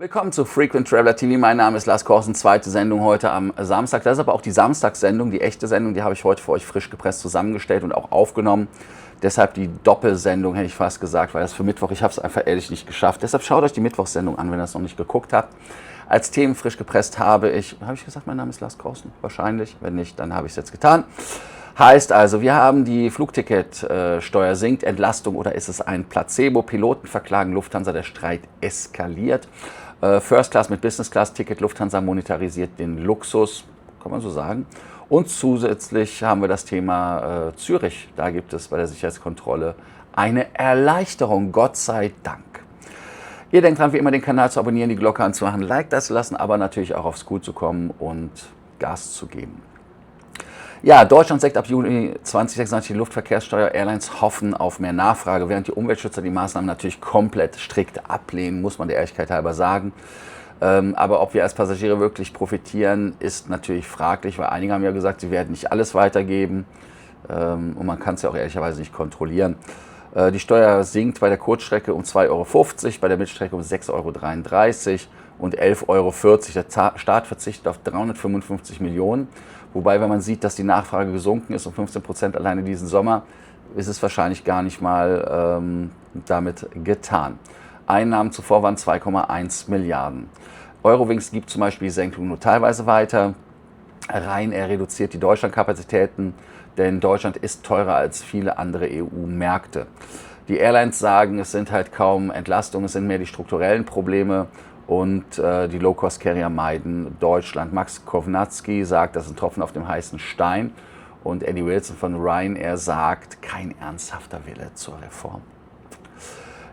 Willkommen zu Frequent Traveler TV. Mein Name ist Lars Korsen, zweite Sendung heute am Samstag. Das ist aber auch die Samstagssendung, die echte Sendung, die habe ich heute für euch frisch gepresst zusammengestellt und auch aufgenommen. Deshalb die Doppelsendung, hätte ich fast gesagt, weil das für Mittwoch, ich habe es einfach ehrlich nicht geschafft. Deshalb schaut euch die Mittwochssendung an, wenn ihr das noch nicht geguckt habt. Als Themen frisch gepresst habe ich gesagt, mein Name ist Lars Korsen? Wahrscheinlich, wenn nicht, dann habe ich es jetzt getan. Heißt also, wir haben die Flugticketsteuer sinkt, Entlastung oder ist es ein Placebo? Piloten verklagen Lufthansa, der Streit eskaliert. First Class mit Business Class Ticket, Lufthansa monetarisiert den Luxus, kann man so sagen. Und zusätzlich haben wir das Thema Zürich. Da gibt es bei der Sicherheitskontrolle eine Erleichterung, Gott sei Dank. Ihr denkt dran, wie immer den Kanal zu abonnieren, die Glocke anzumachen, Like das zu lassen, aber natürlich auch aufs Gut zu kommen und Gas zu geben. Ja, Deutschland senkt ab Juni 2026 die Luftverkehrssteuer. Airlines hoffen auf mehr Nachfrage, während die Umweltschützer die Maßnahmen natürlich komplett strikt ablehnen, muss man der Ehrlichkeit halber sagen. Aber ob wir als Passagiere wirklich profitieren, ist natürlich fraglich, weil einige haben ja gesagt, sie werden nicht alles weitergeben und man kann es ja auch ehrlicherweise nicht kontrollieren. Die Steuer sinkt bei der Kurzstrecke um 2,50 Euro, bei der Mittelstrecke um 6,33 Euro und 11,40 Euro. Der Staat verzichtet auf 355 Millionen. Wobei, wenn man sieht, dass die Nachfrage gesunken ist um 15% alleine diesen Sommer, ist es wahrscheinlich gar nicht mal damit getan. Einnahmen zuvor waren 2,1 Milliarden. Eurowings gibt zum Beispiel die Senkung nur teilweise weiter. Ryanair reduziert die Deutschlandkapazitäten, denn Deutschland ist teurer als viele andere EU-Märkte. Die Airlines sagen, es sind halt kaum Entlastungen, es sind mehr die strukturellen Probleme. Und die Low-Cost-Carrier meiden Deutschland. Max Kovnatski sagt, das ist ein Tropfen auf dem heißen Stein. Und Eddie Wilson von Ryanair sagt, kein ernsthafter Wille zur Reform.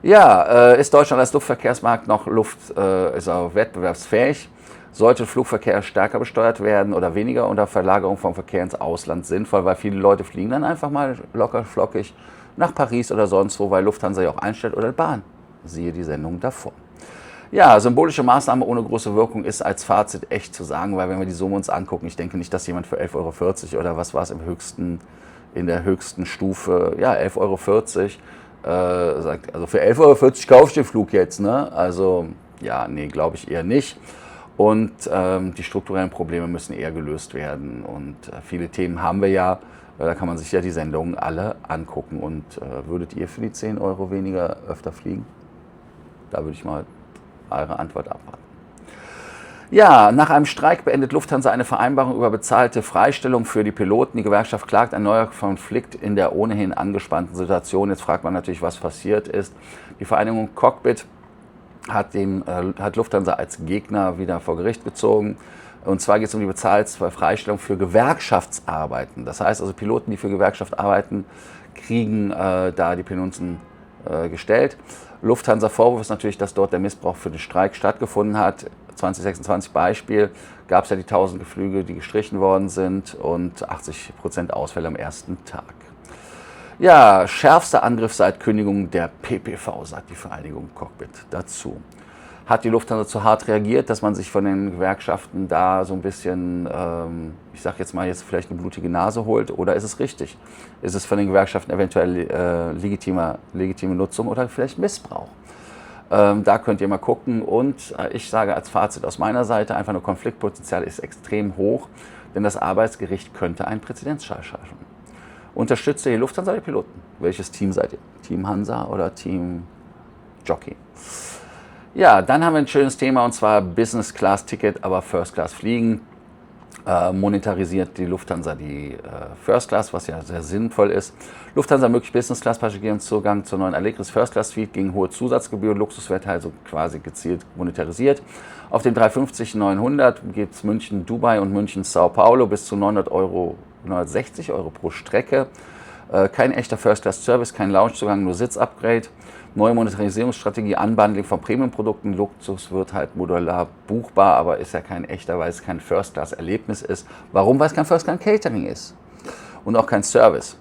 Ja, ist Deutschland als Luftverkehrsmarkt noch ist auch wettbewerbsfähig? Sollte Flugverkehr stärker besteuert werden oder weniger unter Verlagerung vom Verkehr ins Ausland sinnvoll? Weil viele Leute fliegen dann einfach mal locker flockig nach Paris oder sonst wo, weil Lufthansa ja auch einstellt oder Bahn. Siehe die Sendung davor. Ja, symbolische Maßnahme ohne große Wirkung ist als Fazit echt zu sagen, weil wenn wir die Summe uns angucken, ich denke nicht, dass jemand für 11,40 Euro oder was war es in der höchsten Stufe, ja 11,40 Euro, sagt, also für 11,40 Euro kaufe ich den Flug jetzt, ne? Also ja, nee, glaube ich eher nicht. Und die strukturellen Probleme müssen eher gelöst werden und viele Themen haben wir ja, da kann man sich ja die Sendungen alle angucken. Und würdet ihr für die 10 Euro weniger öfter fliegen? Da würde ich mal eure Antwort abwarten. Ja, nach einem Streik beendet Lufthansa eine Vereinbarung über bezahlte Freistellung für die Piloten. Die Gewerkschaft klagt, ein neuer Konflikt in der ohnehin angespannten Situation. Jetzt fragt man natürlich, was passiert ist. Die Vereinigung Cockpit hat Lufthansa als Gegner wieder vor Gericht gezogen. Und zwar geht es um die bezahlte Freistellung für Gewerkschaftsarbeiten. Das heißt also, Piloten, die für Gewerkschaft arbeiten, kriegen da die Penunzen gestellt. Lufthansa Vorwurf ist natürlich, dass dort der Missbrauch für den Streik stattgefunden hat. 2026 Beispiel gab es ja die 1000 Flüge, die gestrichen worden sind und 80% Ausfälle am ersten Tag. Ja, schärfster Angriff seit Kündigung der PPV, sagt die Vereinigung Cockpit dazu. Hat die Lufthansa zu hart reagiert, dass man sich von den Gewerkschaften da so ein bisschen, ich sage jetzt mal, vielleicht eine blutige Nase holt? Oder ist es richtig? Ist es von den Gewerkschaften eventuell legitime Nutzung oder vielleicht Missbrauch? Da könnt ihr mal gucken. Und ich sage als Fazit aus meiner Seite, einfach nur Konfliktpotenzial ist extrem hoch, denn das Arbeitsgericht könnte einen Präzedenzfall schaffen. Unterstützt ihr die Lufthansa oder die Piloten? Welches Team seid ihr? Team Hansa oder Team Jockey? Ja, dann haben wir ein schönes Thema und zwar Business Class Ticket, aber First Class fliegen. Monetarisiert die Lufthansa die First Class, was ja sehr sinnvoll ist. Lufthansa ermöglicht Business Class Passagieren Zugang zur neuen Allegris First Class Suite gegen hohe Zusatzgebühren, Luxuswerte also quasi gezielt monetarisiert. Auf dem 350-900 gibt es München Dubai und München Sao Paulo bis zu 960 Euro pro Strecke. Kein echter First Class Service, kein Loungezugang, nur Sitzupgrade. Neue Monetarisierungsstrategie, Unbundling von Premium-Produkten. Luxus wird halt modular buchbar, aber ist ja kein echter, weil es kein First-Class-Erlebnis ist. Warum? Weil es kein First-Class-Catering ist und auch kein Service.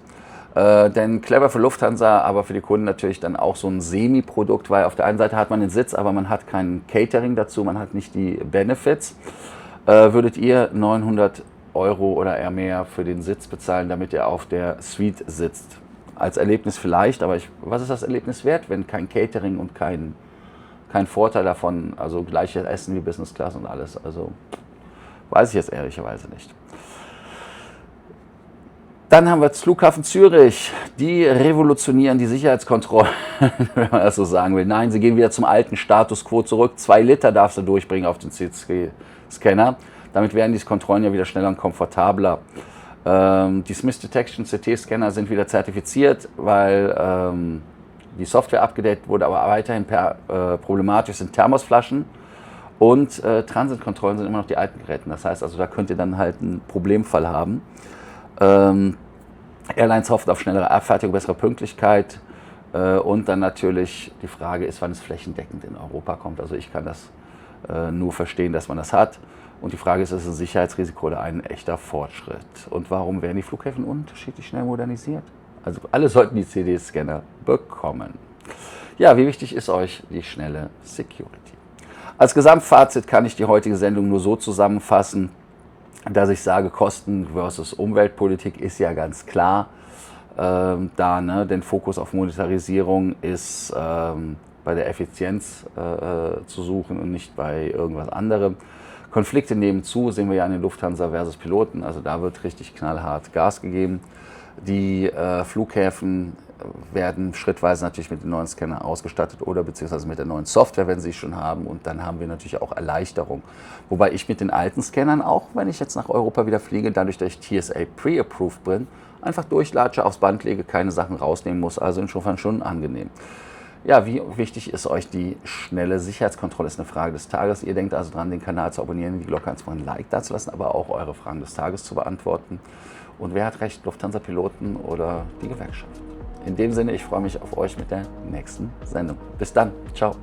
Denn clever für Lufthansa, aber für die Kunden natürlich dann auch so ein Semi-Produkt, weil auf der einen Seite hat man den Sitz, aber man hat kein Catering dazu, man hat nicht die Benefits. Würdet ihr 900 Euro oder eher mehr für den Sitz bezahlen, damit ihr auf der Suite sitzt? Als Erlebnis vielleicht, aber was ist das Erlebnis wert, wenn kein Catering und kein keinen Vorteil davon, also gleiches Essen wie Business Class und alles. Also weiß ich jetzt ehrlicherweise nicht. Dann haben wir das Flughafen Zürich. Die revolutionieren die Sicherheitskontrollen, wenn man das so sagen will. Nein, sie gehen wieder zum alten Status quo zurück. 2 Liter darfst du durchbringen auf den CT-Scanner. Damit werden diese Kontrollen ja wieder schneller und komfortabler. Die Smith Detection CT-Scanner sind wieder zertifiziert, weil die Software abgedatet wurde, aber weiterhin problematisch sind Thermosflaschen. Und Transitkontrollen sind immer noch die alten Geräte. Das heißt also, da könnt ihr dann halt einen Problemfall haben. Airlines hoffen auf schnellere Abfertigung, bessere Pünktlichkeit und dann natürlich die Frage ist, wann es flächendeckend in Europa kommt. Also ich kann das nur verstehen, dass man das hat. Und die Frage ist es ein Sicherheitsrisiko oder ein echter Fortschritt? Und warum werden die Flughäfen unterschiedlich schnell modernisiert? Also alle sollten die CD-Scanner bekommen. Ja, wie wichtig ist euch die schnelle Security? Als Gesamtfazit kann ich die heutige Sendung nur so zusammenfassen, dass ich sage, Kosten versus Umweltpolitik ist ja ganz klar. Den Fokus auf Monetarisierung ist bei der Effizienz zu suchen und nicht bei irgendwas anderem. Konflikte nehmen zu, sehen wir ja an den Lufthansa versus Piloten, also da wird richtig knallhart Gas gegeben. Die Flughäfen werden schrittweise natürlich mit den neuen Scannern ausgestattet oder beziehungsweise mit der neuen Software, wenn sie es schon haben. Und dann haben wir natürlich auch Erleichterung. Wobei ich mit den alten Scannern, auch wenn ich jetzt nach Europa wieder fliege, dadurch, dass ich TSA Pre-Approved bin, einfach durchlatsche, aufs Band lege, keine Sachen rausnehmen muss. Also insofern schon angenehm. Ja, wie wichtig ist euch die schnelle Sicherheitskontrolle? Ist eine Frage des Tages. Ihr denkt also dran, den Kanal zu abonnieren, die Glocke anzumachen, ein Like dazulassen, aber auch eure Fragen des Tages zu beantworten. Und wer hat recht, Lufthansa-Piloten oder die Gewerkschaft? In dem Sinne, ich freue mich auf euch mit der nächsten Sendung. Bis dann. Ciao.